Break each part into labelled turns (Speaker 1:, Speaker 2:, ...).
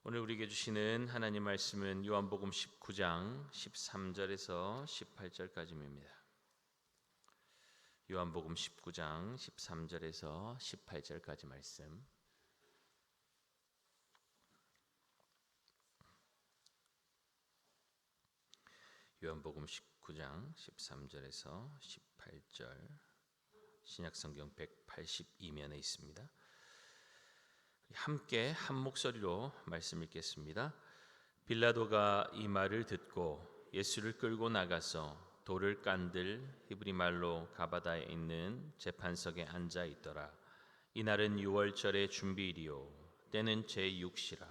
Speaker 1: 오늘 우리에게 주시는 하나님 말씀은 요한복음 19장 13절에서 18절까지입니다. 요한복음 19장 13절에서 18절까지 말씀. 요한복음 19장 13절에서 18절 신약성경 182면에 있습니다. 함께 한 목소리로 말씀 읽겠습니다. 빌라도가 이 말을 듣고 예수를 끌고 나가서 돌을 깐들 히브리 말로 가바다에 있는 재판석에 앉아 있더라. 이날은 유월절의 준비일이요 때는 제6시라.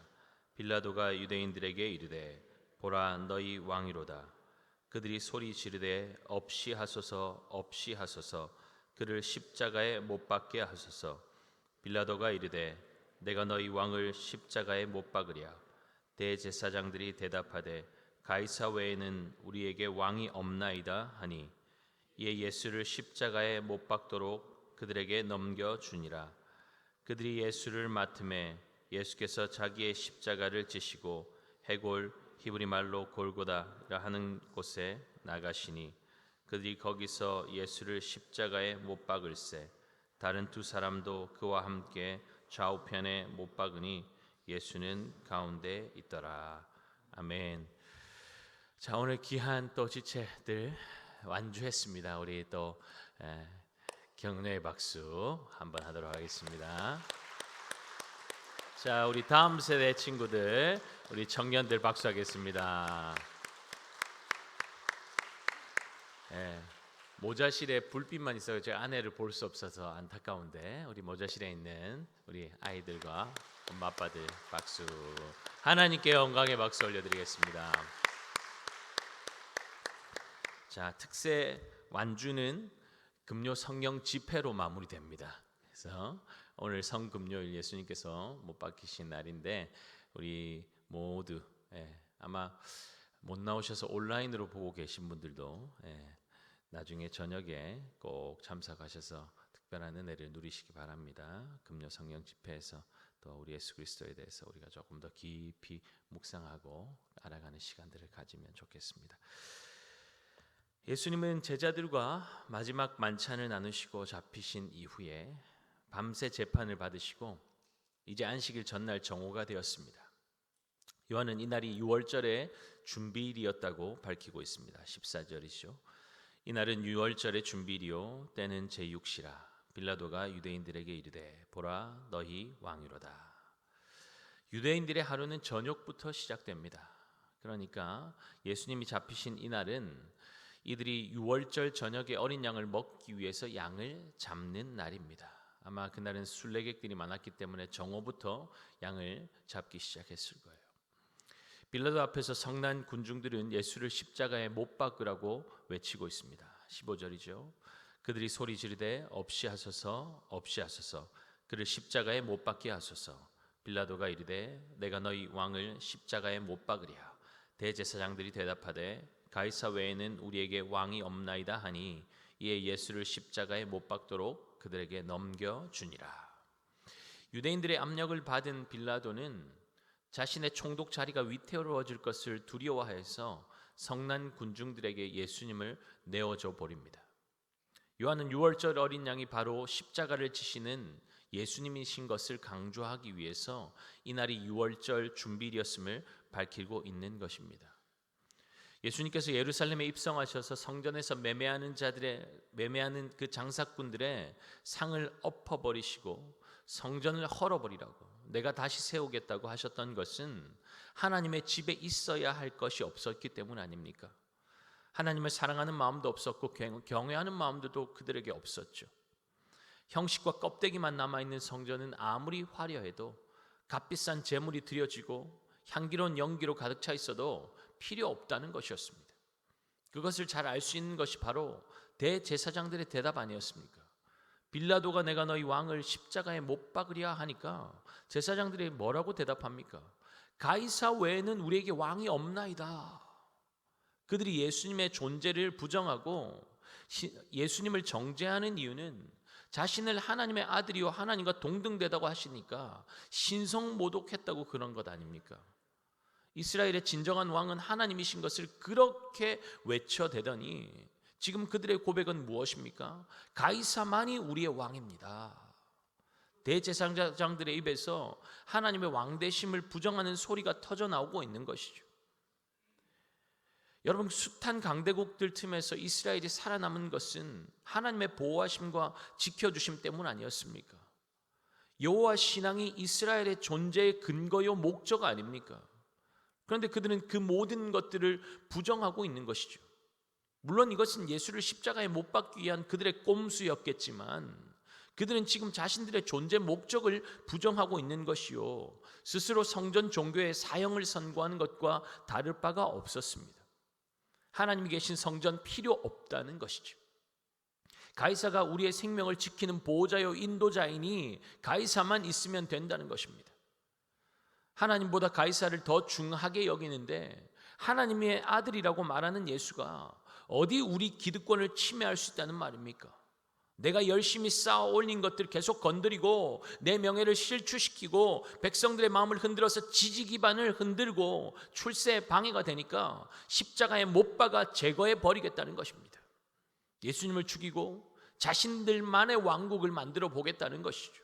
Speaker 1: 빌라도가 유대인들에게 이르되 보라 너희 왕이로다. 그들이 소리 지르되 없이 하소서 없이 하소서 그를 십자가에 못 박게 하소서. 빌라도가 이르되 내가 너희 왕을 십자가에 못 박으랴. 대제사장들이 대답하되 가이사 외에는 우리에게 왕이 없나이다 하니 이에 예수를 십자가에 못 박도록 그들에게 넘겨주니라. 그들이 예수를 맡음에 예수께서 자기의 십자가를 지시고 해골 히브리 말로 골고다라 하는 곳에 나가시니 그들이 거기서 예수를 십자가에 못 박을세. 다른 두 사람도 그와 함께 좌우편에 못 박으니 예수는 가운데 있더라. 아멘. 자, 오늘 귀한 또 지체들 완주했습니다. 우리 또 격려의 박수 한번 하도록 하겠습니다. 자, 우리 다음 세대 친구들, 우리 청년들 박수하겠습니다. 모자실에 불빛만 있어서 제 아내를 볼 수 없어서 안타까운데 우리 모자실에 있는 우리 아이들과 엄마 아빠들 박수. 하나님께 영광의 박수 올려드리겠습니다. 자, 특세 완주는 금요 성령 집회로 마무리됩니다. 그래서 오늘 성금요일 예수님께서 못 박히신 날인데 우리 모두 아마 못 나오셔서 온라인으로 보고 계신 분들도 나중에 저녁에 꼭 참석하셔서 특별한 은혜를 누리시기 바랍니다. 금요 성령 집회에서 또 우리 예수 그리스도에 대해서 우리가 조금 더 깊이 묵상하고 알아가는 시간들을 가지면 좋겠습니다. 예수님은 제자들과 마지막 만찬을 나누시고 잡히신 이후에 밤새 재판을 받으시고 이제 안식일 전날 정오가 되었습니다. 요한은 이날이 유월절의 준비일이었다고 밝히고 있습니다. 14절이죠. 이날은 유월절의 준비일이요 때는 제6시라. 빌라도가 유대인들에게 이르되 보라 너희 왕이로다. 유대인들의 하루는 저녁부터 시작됩니다. 그러니까 예수님이 잡히신 이날은 이들이 유월절 저녁에 어린 양을 먹기 위해서 양을 잡는 날입니다. 아마 그날은 순례객들이 많았기 때문에 정오부터 양을 잡기 시작했을 거예요. 빌라도 앞에서 성난 군중들은 예수를 십자가에 못 박으라고 외치고 있습니다. 15절이죠. 그들이 소리 지르되 없이 하소서 없이 하소서 그를 십자가에 못 박게 하소서. 빌라도가 이르되 내가 너희 왕을 십자가에 못 박으랴. 대제사장들이 대답하되 가이사 외에는 우리에게 왕이 없나이다 하니 이에 예수를 십자가에 못 박도록 그들에게 넘겨주니라. 유대인들의 압력을 받은 빌라도는 자신의 총독 자리가 위태로워질 것을 두려워해서 성난 군중들에게 예수님을 내어줘 버립니다. 요한은 유월절 어린 양이 바로 십자가를 지시는 예수님이신 것을 강조하기 위해서 이날이 유월절 준비일이었음을 밝히고 있는 것입니다. 예수님께서 예루살렘에 입성하셔서 성전에서 매매하는 그 장사꾼들의 상을 엎어버리시고 성전을 헐어버리라고 내가 다시 세우겠다고 하셨던 것은 하나님의 집에 있어야 할 것이 없었기 때문 아닙니까? 하나님을 사랑하는 마음도 없었고 경외하는 마음도 그들에게 없었죠. 형식과 껍데기만 남아있는 성전은 아무리 화려해도 값비싼 제물이 드려지고 향기로운 연기로 가득 차 있어도 필요 없다는 것이었습니다. 그것을 잘 알 수 있는 것이 바로 대제사장들의 대답 아니었습니까? 빌라도가 내가 너희 왕을 십자가에 못 박으랴 하니까 제사장들이 뭐라고 대답합니까? 가이사 외에는 우리에게 왕이 없나이다. 그들이 예수님의 존재를 부정하고 예수님을 정죄하는 이유는 자신을 하나님의 아들이요 하나님과 동등되다고 하시니까 신성모독했다고 그런 것 아닙니까? 이스라엘의 진정한 왕은 하나님이신 것을 그렇게 외쳐대더니 지금 그들의 고백은 무엇입니까? 가이사만이 우리의 왕입니다. 대제사장들의 입에서 하나님의 왕되심을 부정하는 소리가 터져나오고 있는 것이죠. 여러분, 숱한 강대국들 틈에서 이스라엘이 살아남은 것은 하나님의 보호하심과 지켜주심 때문 아니었습니까? 여호와 신앙이 이스라엘의 존재의 근거요 목적 아닙니까? 그런데 그들은 그 모든 것들을 부정하고 있는 것이죠. 물론 이것은 예수를 십자가에 못 박기 위한 그들의 꼼수였겠지만 그들은 지금 자신들의 존재 목적을 부정하고 있는 것이요, 스스로 성전 종교의 사형을 선고하는 것과 다를 바가 없었습니다. 하나님이 계신 성전 필요 없다는 것이죠. 가이사가 우리의 생명을 지키는 보호자요 인도자이니 가이사만 있으면 된다는 것입니다. 하나님보다 가이사를 더 중하게 여기는데 하나님의 아들이라고 말하는 예수가 어디 우리 기득권을 침해할 수 있다는 말입니까? 내가 열심히 쌓아 올린 것들 계속 건드리고 내 명예를 실추시키고 백성들의 마음을 흔들어서 지지 기반을 흔들고 출세에 방해가 되니까 십자가에 못 박아 제거해 버리겠다는 것입니다. 예수님을 죽이고 자신들만의 왕국을 만들어 보겠다는 것이죠.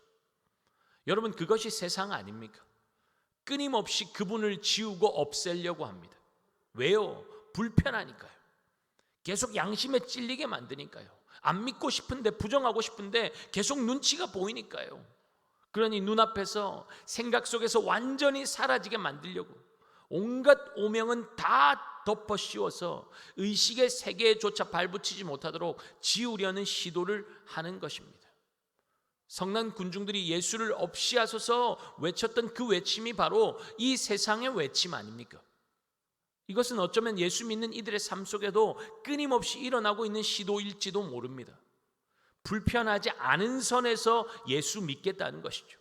Speaker 1: 여러분, 그것이 세상 아닙니까? 끊임없이 그분을 지우고 없애려고 합니다. 왜요? 불편하니까요. 계속 양심에 찔리게 만드니까요. 안 믿고 싶은데, 부정하고 싶은데 계속 눈치가 보이니까요. 그러니 눈앞에서 생각 속에서 완전히 사라지게 만들려고 온갖 오명은 다 덮어 씌워서 의식의 세계조차 발붙이지 못하도록 지우려는 시도를 하는 것입니다. 성난 군중들이 예수를 없이 하소서 외쳤던 그 외침이 바로 이 세상의 외침 아닙니까? 이것은 어쩌면 예수 믿는 이들의 삶 속에도 끊임없이 일어나고 있는 시도일지도 모릅니다. 불편하지 않은 선에서 예수 믿겠다는 것이죠.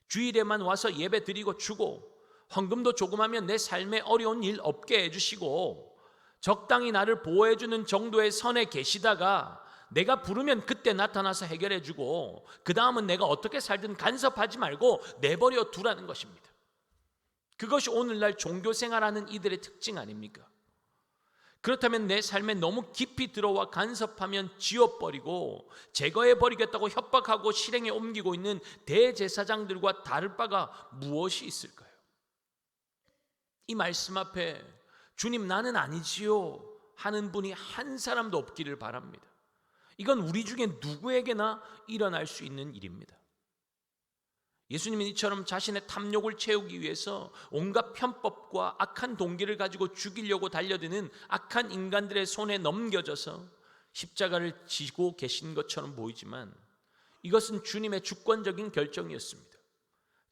Speaker 1: 주일에만 와서 예배 드리고 주고 헌금도 조금 하면 내 삶에 어려운 일 없게 해주시고 적당히 나를 보호해주는 정도의 선에 계시다가 내가 부르면 그때 나타나서 해결해주고 그 다음은 내가 어떻게 살든 간섭하지 말고 내버려 두라는 것입니다. 그것이 오늘날 종교생활하는 이들의 특징 아닙니까? 그렇다면 내 삶에 너무 깊이 들어와 간섭하면 지워버리고 제거해버리겠다고 협박하고 실행에 옮기고 있는 대제사장들과 다를 바가 무엇이 있을까요? 이 말씀 앞에 주님 나는 아니지요 하는 분이 한 사람도 없기를 바랍니다. 이건 우리 중에 누구에게나 일어날 수 있는 일입니다. 예수님은 이처럼 자신의 탐욕을 채우기 위해서 온갖 편법과 악한 동기를 가지고 죽이려고 달려드는 악한 인간들의 손에 넘겨져서 십자가를 지고 계신 것처럼 보이지만 이것은 주님의 주권적인 결정이었습니다.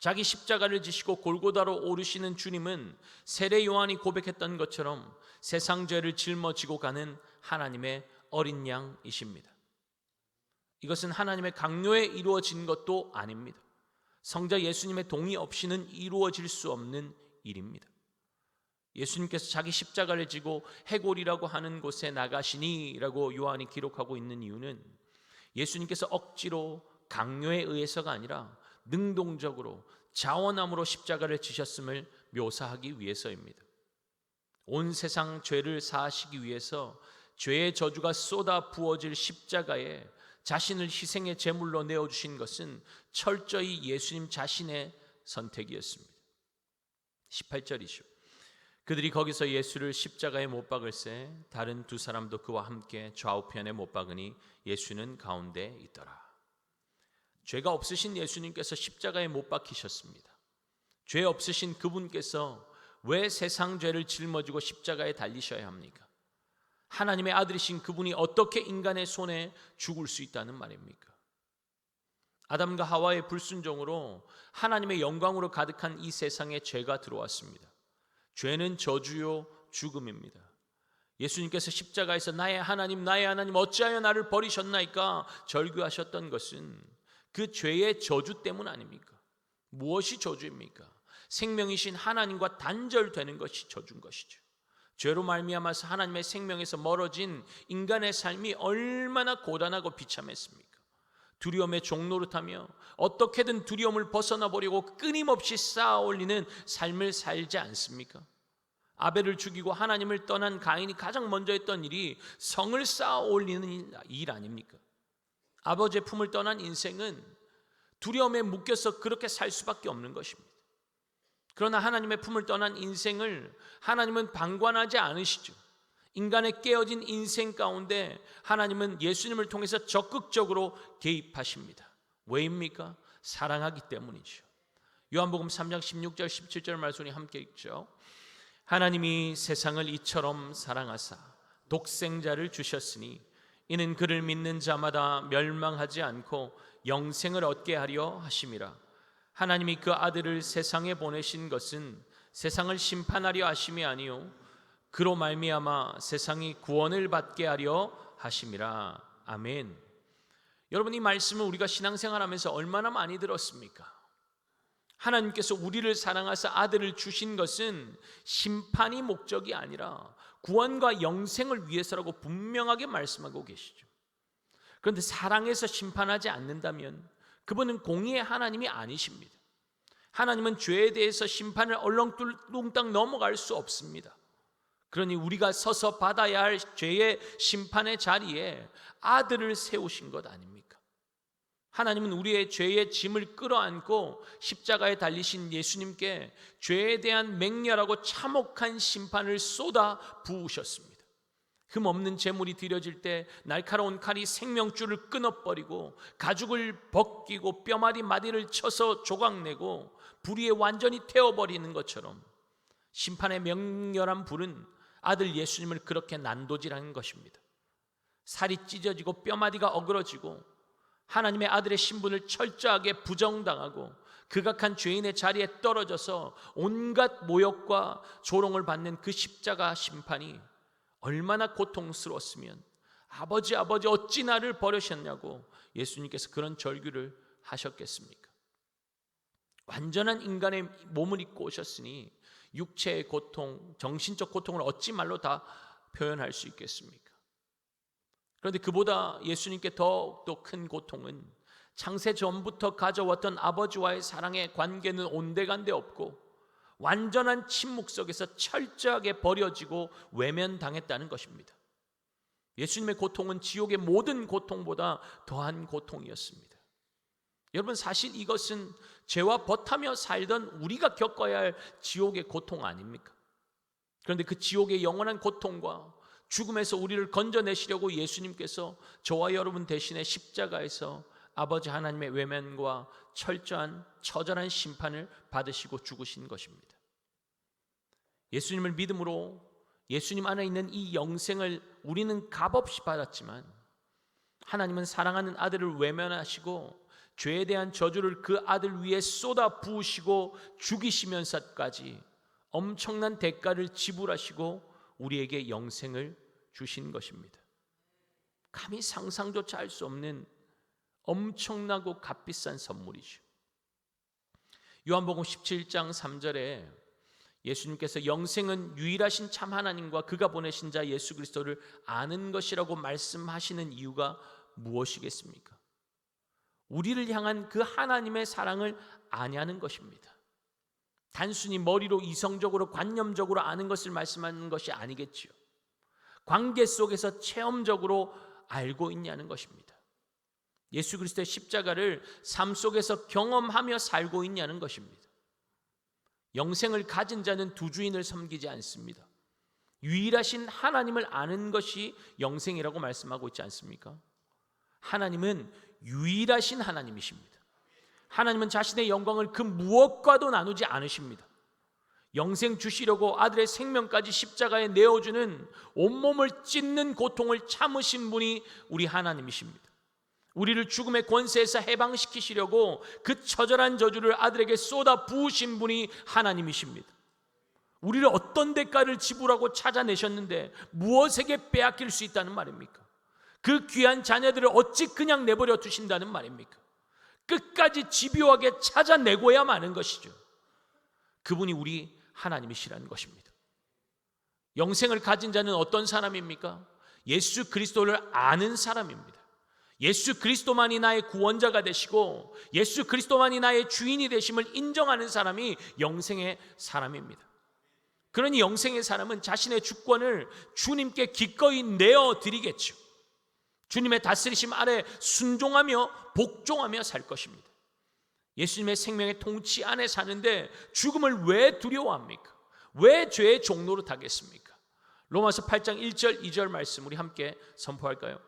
Speaker 1: 자기 십자가를 지시고 골고다로 오르시는 주님은 세례 요한이 고백했던 것처럼 세상 죄를 짊어지고 가는 하나님의 어린 양이십니다. 이것은 하나님의 강요에 이루어진 것도 아닙니다. 성자 예수님의 동의 없이는 이루어질 수 없는 일입니다. 예수님께서 자기 십자가를 지고 해골이라고 하는 곳에 나가시니라고 요한이 기록하고 있는 이유는 예수님께서 억지로 강요에 의해서가 아니라 능동적으로 자원함으로 십자가를 지셨음을 묘사하기 위해서입니다. 온 세상 죄를 사하시기 위해서 죄의 저주가 쏟아 부어질 십자가에 자신을 희생의 제물로 내어주신 것은 철저히 예수님 자신의 선택이었습니다. 18절이죠. 그들이 거기서 예수를 십자가에 못 박을새 다른 두 사람도 그와 함께 좌우편에 못 박으니 예수는 가운데 있더라. 죄가 없으신 예수님께서 십자가에 못 박히셨습니다. 죄 없으신 그분께서 왜 세상 죄를 짊어지고 십자가에 달리셔야 합니까? 하나님의 아들이신 그분이 어떻게 인간의 손에 죽을 수 있다는 말입니까? 아담과 하와의 불순종으로 하나님의 영광으로 가득한 이 세상에 죄가 들어왔습니다. 죄는 저주요 죽음입니다. 예수님께서 십자가에서 나의 하나님 어찌하여 나를 버리셨나이까 절규하셨던 것은 그 죄의 저주 때문 아닙니까? 무엇이 저주입니까? 생명이신 하나님과 단절되는 것이 저주인 것이죠. 죄로 말미암아서 하나님의 생명에서 멀어진 인간의 삶이 얼마나 고단하고 비참했습니까? 두려움의 종노릇하며 어떻게든 두려움을 벗어나 보려고 끊임없이 쌓아 올리는 삶을 살지 않습니까? 아벨을 죽이고 하나님을 떠난 가인이 가장 먼저 했던 일이 성을 쌓아 올리는 일 아닙니까? 아버지의 품을 떠난 인생은 두려움에 묶여서 그렇게 살 수밖에 없는 것입니다. 그러나 하나님의 품을 떠난 인생을 하나님은 방관하지 않으시죠. 인간의 깨어진 인생 가운데 하나님은 예수님을 통해서 적극적으로 개입하십니다. 왜입니까? 사랑하기 때문이죠. 요한복음 3장 16절 17절 말씀이 함께 읽죠. 하나님이 세상을 이처럼 사랑하사 독생자를 주셨으니 이는 그를 믿는 자마다 멸망하지 않고 영생을 얻게 하려 하심이라. 하나님이 그 아들을 세상에 보내신 것은 세상을 심판하려 하심이 아니요 그로 말미암아 세상이 구원을 받게 하려 하심이라. 아멘. 여러분, 이 말씀을 우리가 신앙생활하면서 얼마나 많이 들었습니까? 하나님께서 우리를 사랑하사 아들을 주신 것은 심판이 목적이 아니라 구원과 영생을 위해서라고 분명하게 말씀하고 계시죠. 그런데 사랑해서 심판하지 않는다면 그분은 공의의 하나님이 아니십니다. 하나님은 죄에 대해서 심판을 얼렁뚱땅 넘어갈 수 없습니다. 그러니 우리가 서서 받아야 할 죄의 심판의 자리에 아들을 세우신 것 아닙니까? 하나님은 우리의 죄의 짐을 끌어안고 십자가에 달리신 예수님께 죄에 대한 맹렬하고 참혹한 심판을 쏟아 부으셨습니다. 흠없는 제물이 드려질 때 날카로운 칼이 생명줄을 끊어버리고 가죽을 벗기고 뼈마디 마디를 쳐서 조각내고 불 위에 완전히 태워버리는 것처럼 심판의 맹렬한 불은 아들 예수님을 그렇게 난도질하는 것입니다. 살이 찢어지고 뼈마디가 어그러지고 하나님의 아들의 신분을 철저하게 부정당하고 극악한 죄인의 자리에 떨어져서 온갖 모욕과 조롱을 받는 그 십자가 심판이 얼마나 고통스러웠으면 아버지 어찌 나를 버리셨냐고 예수님께서 그런 절규를 하셨겠습니까? 완전한 인간의 몸을 입고 오셨으니 육체의 고통, 정신적 고통을 어찌 말로 다 표현할 수 있겠습니까? 그런데 그보다 예수님께 더욱더 큰 고통은 창세 전부터 가져왔던 아버지와의 사랑의 관계는 온데간데 없고 완전한 침묵 속에서 철저하게 버려지고 외면당했다는 것입니다. 예수님의 고통은 지옥의 모든 고통보다 더한 고통이었습니다. 여러분, 사실 이것은 죄와 벗하며 살던 우리가 겪어야 할 지옥의 고통 아닙니까? 그런데 그 지옥의 영원한 고통과 죽음에서 우리를 건져내시려고 예수님께서 저와 여러분 대신에 십자가에서 아버지 하나님의 외면과 철저한 처절한 심판을 받으시고 죽으신 것입니다. 예수님을 믿음으로 예수님 안에 있는 이 영생을 우리는 값없이 받았지만 하나님은 사랑하는 아들을 외면하시고 죄에 대한 저주를 그 아들 위에 쏟아 부으시고 죽이시면서까지 엄청난 대가를 지불하시고 우리에게 영생을 주신 것입니다. 감히 상상조차 할 수 없는 엄청나고 값비싼 선물이죠. 요한복음 17장 3절에 예수님께서 영생은 유일하신 참 하나님과 그가 보내신 자 예수 그리스도를 아는 것이라고 말씀하시는 이유가 무엇이겠습니까? 우리를 향한 그 하나님의 사랑을 아냐는 것입니다. 단순히 머리로 이성적으로 관념적으로 아는 것을 말씀하는 것이 아니겠지요. 관계 속에서 체험적으로 알고 있냐는 것입니다. 예수 그리스도의 십자가를 삶 속에서 경험하며 살고 있냐는 것입니다. 영생을 가진 자는 두 주인을 섬기지 않습니다. 유일하신 하나님을 아는 것이 영생이라고 말씀하고 있지 않습니까? 하나님은 유일하신 하나님이십니다. 하나님은 자신의 영광을 그 무엇과도 나누지 않으십니다. 영생 주시려고 아들의 생명까지 십자가에 내어주는 온몸을 찢는 고통을 참으신 분이 우리 하나님이십니다. 우리를 죽음의 권세에서 해방시키시려고 그 처절한 저주를 아들에게 쏟아 부으신 분이 하나님이십니다. 우리를 어떤 대가를 지불하고 찾아내셨는데 무엇에게 빼앗길 수 있다는 말입니까? 그 귀한 자녀들을 어찌 그냥 내버려 두신다는 말입니까? 끝까지 집요하게 찾아내고야 마는 것이죠. 그분이 우리 하나님이시라는 것입니다. 영생을 가진 자는 어떤 사람입니까? 예수 그리스도를 아는 사람입니다. 예수 그리스도만이 나의 구원자가 되시고 예수 그리스도만이 나의 주인이 되심을 인정하는 사람이 영생의 사람입니다. 그러니 영생의 사람은 자신의 주권을 주님께 기꺼이 내어드리겠죠. 주님의 다스리심 아래 순종하며 복종하며 살 것입니다. 예수님의 생명의 통치 안에 사는데 죽음을 왜 두려워합니까? 왜 죄의 종로로 타겠습니까? 로마서 8장 1절 2절 말씀 우리 함께 선포할까요?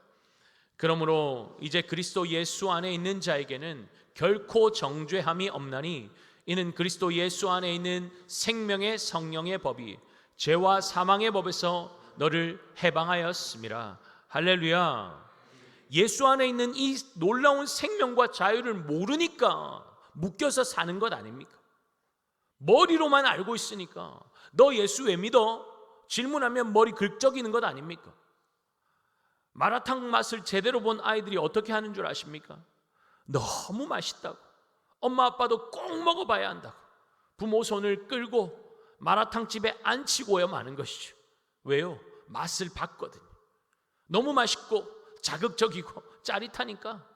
Speaker 1: 그러므로 이제 그리스도 예수 안에 있는 자에게는 결코 정죄함이 없나니 이는 그리스도 예수 안에 있는 생명의 성령의 법이 죄와 사망의 법에서 너를 해방하였음이라. 할렐루야. 예수 안에 있는 이 놀라운 생명과 자유를 모르니까 묶여서 사는 것 아닙니까? 머리로만 알고 있으니까 너 예수 왜 믿어? 질문하면 머리 긁적이는 것 아닙니까? 마라탕 맛을 제대로 본 아이들이 어떻게 하는 줄 아십니까? 너무 맛있다고 엄마 아빠도 꼭 먹어봐야 한다고 부모 손을 끌고 마라탕 집에 앉히고야 마는 것이죠. 왜요? 맛을 봤거든요. 너무 맛있고 자극적이고 짜릿하니까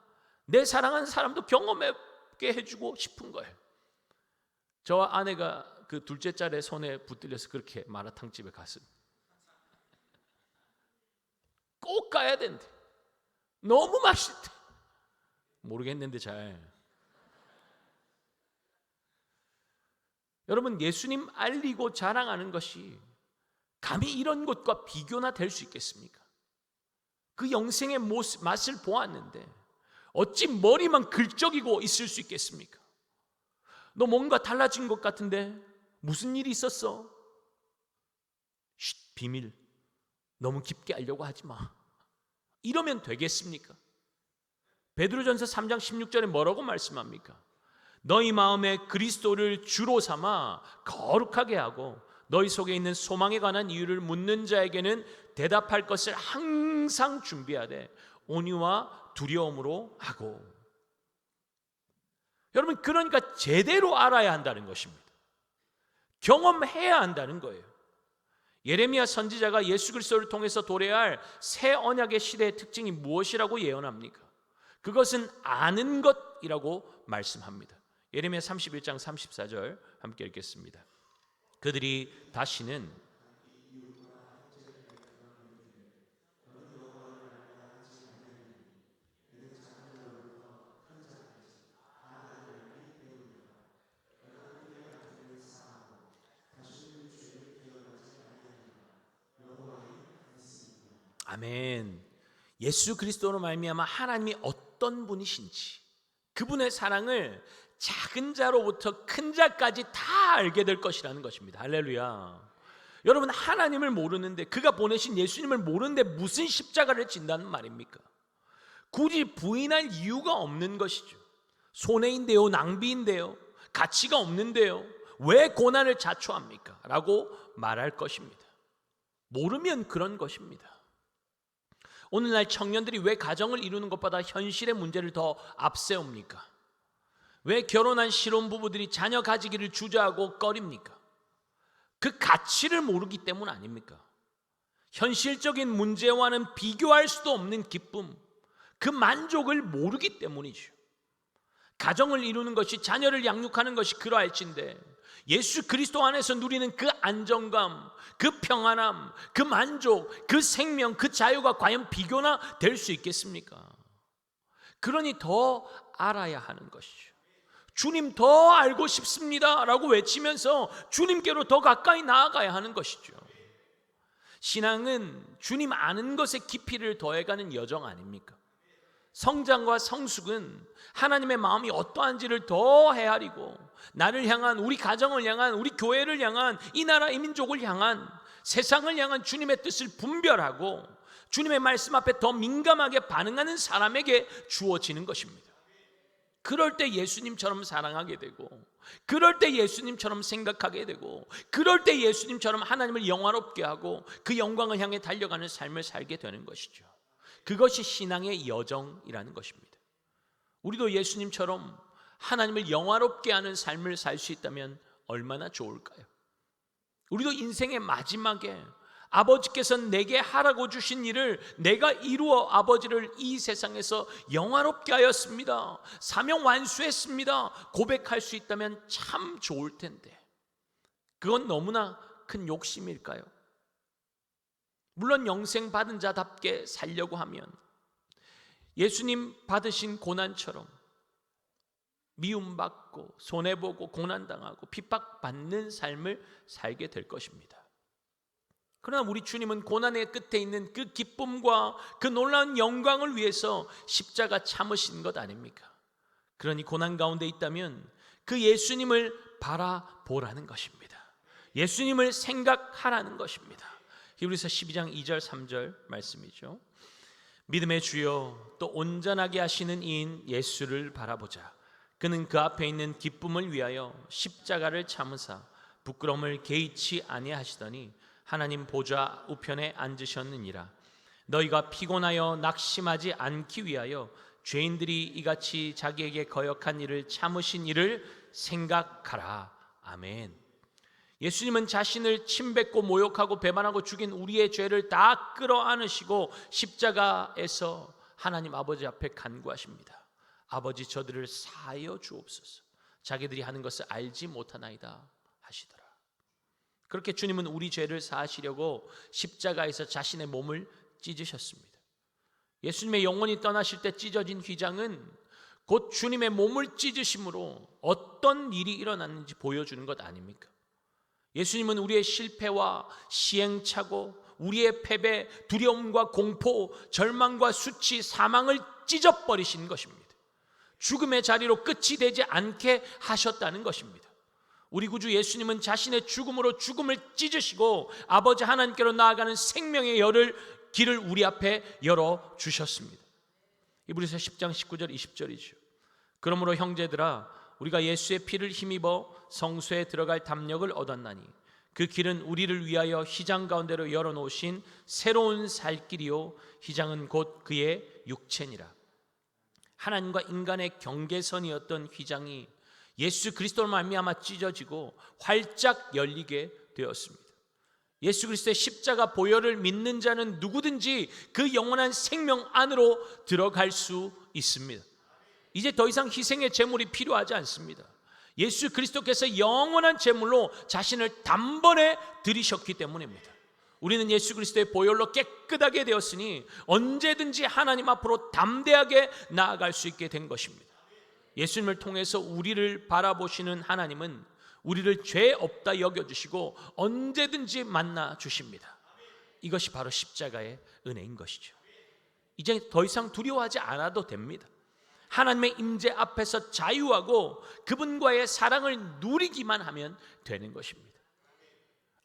Speaker 1: 내 사랑하는 사람도 경험하게 해주고 싶은 거예요. 저와 아내가 그 둘째 딸의 손에 붙들려서 그렇게 마라탕 집에 갔습니다. 꼭 가야 된대. 너무 맛있대. 모르겠는데 잘. 여러분, 예수님 알리고 자랑하는 것이 감히 이런 것과 비교나 될 수 있겠습니까? 그 영생의 맛을 보았는데 어찌 머리만 긁적이고 있을 수 있겠습니까? 너 뭔가 달라진 것 같은데 무슨 일이 있었어? 쉿, 비밀. 너무 깊게 알려고 하지 마. 이러면 되겠습니까? 베드로전서 3장 16절에 뭐라고 말씀합니까? 너희 마음에 그리스도를 주로 삼아 거룩하게 하고 너희 속에 있는 소망에 관한 이유를 묻는 자에게는 대답할 것을 항상 준비하되 온유와 두려움으로 하고. 여러분, 그러니까 제대로 알아야 한다는 것입니다. 경험해야 한다는 거예요. 예레미야 선지자가 예수 그리스도를 통해서 도래할 새 언약의 시대의 특징이 무엇이라고 예언합니까? 그것은 아는 것이라고 말씀합니다. 예레미야 31장 34절 함께 읽겠습니다. 그들이 다시는 아멘. 예수 그리스도로 말미암아 하나님이 어떤 분이신지 그분의 사랑을 작은 자로부터 큰 자까지 다 알게 될 것이라는 것입니다. 할렐루야. 여러분, 하나님을 모르는데, 그가 보내신 예수님을 모르는데 무슨 십자가를 진다는 말입니까? 굳이 부인할 이유가 없는 것이죠. 손해인데요, 낭비인데요, 가치가 없는데요, 왜 고난을 자초합니까? 라고 말할 것입니다. 모르면 그런 것입니다. 오늘날 청년들이 왜 가정을 이루는 것보다 현실의 문제를 더 앞세웁니까? 왜 결혼한 신혼부부들이 자녀 가지기를 주저하고 꺼립니까? 그 가치를 모르기 때문 아닙니까? 현실적인 문제와는 비교할 수도 없는 기쁨, 그 만족을 모르기 때문이죠. 가정을 이루는 것이, 자녀를 양육하는 것이 그러할진데 예수 그리스도 안에서 누리는 그 안정감, 그 평안함, 그 만족, 그 생명, 그 자유가 과연 비교나 될 수 있겠습니까? 그러니 더 알아야 하는 것이죠. 주님 더 알고 싶습니다 라고 외치면서 주님께로 더 가까이 나아가야 하는 것이죠. 신앙은 주님 아는 것에 깊이를 더해가는 여정 아닙니까? 성장과 성숙은 하나님의 마음이 어떠한지를 더 헤아리고 나를 향한, 우리 가정을 향한, 우리 교회를 향한, 이 나라 이 민족을 향한, 세상을 향한 주님의 뜻을 분별하고 주님의 말씀 앞에 더 민감하게 반응하는 사람에게 주어지는 것입니다. 그럴 때 예수님처럼 사랑하게 되고, 그럴 때 예수님처럼 생각하게 되고, 그럴 때 예수님처럼 하나님을 영화롭게 하고 그 영광을 향해 달려가는 삶을 살게 되는 것이죠. 그것이 신앙의 여정이라는 것입니다. 우리도 예수님처럼 하나님을 영화롭게 하는 삶을 살 수 있다면 얼마나 좋을까요? 우리도 인생의 마지막에 아버지께서 내게 하라고 주신 일을 내가 이루어 아버지를 이 세상에서 영화롭게 하였습니다. 사명 완수했습니다. 고백할 수 있다면 참 좋을 텐데 그건 너무나 큰 욕심일까요? 물론 영생 받은 자답게 살려고 하면 예수님 받으신 고난처럼 미움받고 손해보고 고난당하고 핍박받는 삶을 살게 될 것입니다. 그러나 우리 주님은 고난의 끝에 있는 그 기쁨과 그 놀라운 영광을 위해서 십자가 참으신 것 아닙니까? 그러니 고난 가운데 있다면 그 예수님을 바라보라는 것입니다. 예수님을 생각하라는 것입니다. 히브리서 12장 2절 3절 말씀이죠. 믿음의 주여 또 온전하게 하시는 이인 예수를 바라보자. 그는 그 앞에 있는 기쁨을 위하여 십자가를 참으사 부끄러움을 개의치 아니하시더니 하나님 보좌 우편에 앉으셨느니라. 너희가 피곤하여 낙심하지 않기 위하여 죄인들이 이같이 자기에게 거역한 일을 참으신 일을 생각하라. 아멘. 예수님은 자신을 침뱉고 모욕하고 배반하고 죽인 우리의 죄를 다 끌어안으시고 십자가에서 하나님 아버지 앞에 간구하십니다. 아버지 저들을 사하여 주옵소서. 자기들이 하는 것을 알지 못하나이다 하시더라. 그렇게 주님은 우리 죄를 사하시려고 십자가에서 자신의 몸을 찢으셨습니다. 예수님의 영혼이 떠나실 때 찢어진 휘장은 곧 주님의 몸을 찢으심으로 어떤 일이 일어났는지 보여주는 것 아닙니까? 예수님은 우리의 실패와 시행착오, 우리의 패배, 두려움과 공포, 절망과 수치, 사망을 찢어버리신 것입니다. 죽음의 자리로 끝이 되지 않게 하셨다는 것입니다. 우리 구주 예수님은 자신의 죽음으로 죽음을 찢으시고 아버지 하나님께로 나아가는 생명의 길을 우리 앞에 열어주셨습니다. 히브리서 10장 19절 20절이죠. 그러므로 형제들아 우리가 예수의 피를 힘입어 성소에 들어갈 담력을 얻었나니 그 길은 우리를 위하여 휘장 가운데로 열어놓으신 새로운 살 길이요 휘장은 곧 그의 육체니라. 하나님과 인간의 경계선이었던 휘장이 예수 그리스도로 말미암아 찢어지고 활짝 열리게 되었습니다. 예수 그리스도의 십자가 보혈을 믿는 자는 누구든지 그 영원한 생명 안으로 들어갈 수 있습니다. 이제 더 이상 희생의 제물이 필요하지 않습니다. 예수 그리스도께서 영원한 제물로 자신을 단번에 드리셨기 때문입니다. 우리는 예수 그리스도의 보혈로 깨끗하게 되었으니 언제든지 하나님 앞으로 담대하게 나아갈 수 있게 된 것입니다. 예수님을 통해서 우리를 바라보시는 하나님은 우리를 죄 없다 여겨주시고 언제든지 만나 주십니다. 이것이 바로 십자가의 은혜인 것이죠. 이제 더 이상 두려워하지 않아도 됩니다. 하나님의 임재 앞에서 자유하고 그분과의 사랑을 누리기만 하면 되는 것입니다.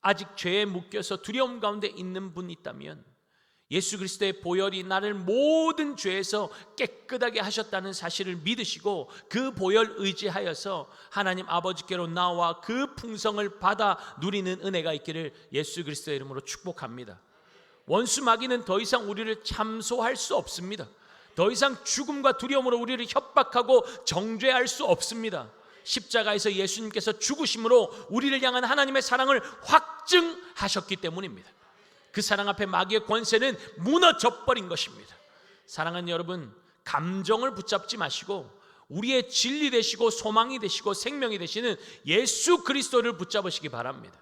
Speaker 1: 아직 죄에 묶여서 두려움 가운데 있는 분 있다면 예수 그리스도의 보혈이 나를 모든 죄에서 깨끗하게 하셨다는 사실을 믿으시고 그 보혈 의지하여서 하나님 아버지께로 나와 그 풍성을 받아 누리는 은혜가 있기를 예수 그리스도의 이름으로 축복합니다. 원수 마귀는 더 이상 우리를 참소할 수 없습니다. 더 이상 죽음과 두려움으로 우리를 협박하고 정죄할 수 없습니다. 십자가에서 예수님께서 죽으심으로 우리를 향한 하나님의 사랑을 확증하셨기 때문입니다. 그 사랑 앞에 마귀의 권세는 무너져버린 것입니다. 사랑하는 여러분, 감정을 붙잡지 마시고 우리의 진리 되시고 소망이 되시고 생명이 되시는 예수 그리스도를 붙잡으시기 바랍니다.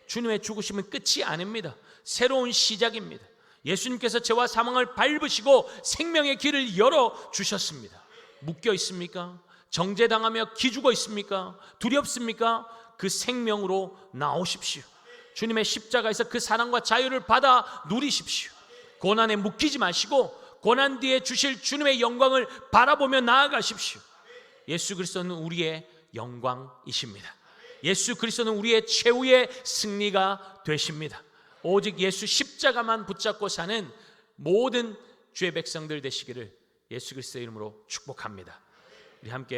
Speaker 1: 주님의 죽으심은 끝이 아닙니다. 새로운 시작입니다. 예수님께서 죄와 사망을 밟으시고 생명의 길을 열어주셨습니다. 묶여 있습니까? 정죄당하며 기죽어 있습니까? 두렵습니까? 그 생명으로 나오십시오. 주님의 십자가에서 그 사랑과 자유를 받아 누리십시오. 고난에 묶이지 마시고 고난 뒤에 주실 주님의 영광을 바라보며 나아가십시오. 예수 그리스도는 우리의 영광이십니다. 예수 그리스도는 우리의 최후의 승리가 되십니다. 오직 예수 십자가만 붙잡고 사는 모든 주의 백성들 되시기를 예수 그리스도의 이름으로 축복합니다. 우리 함께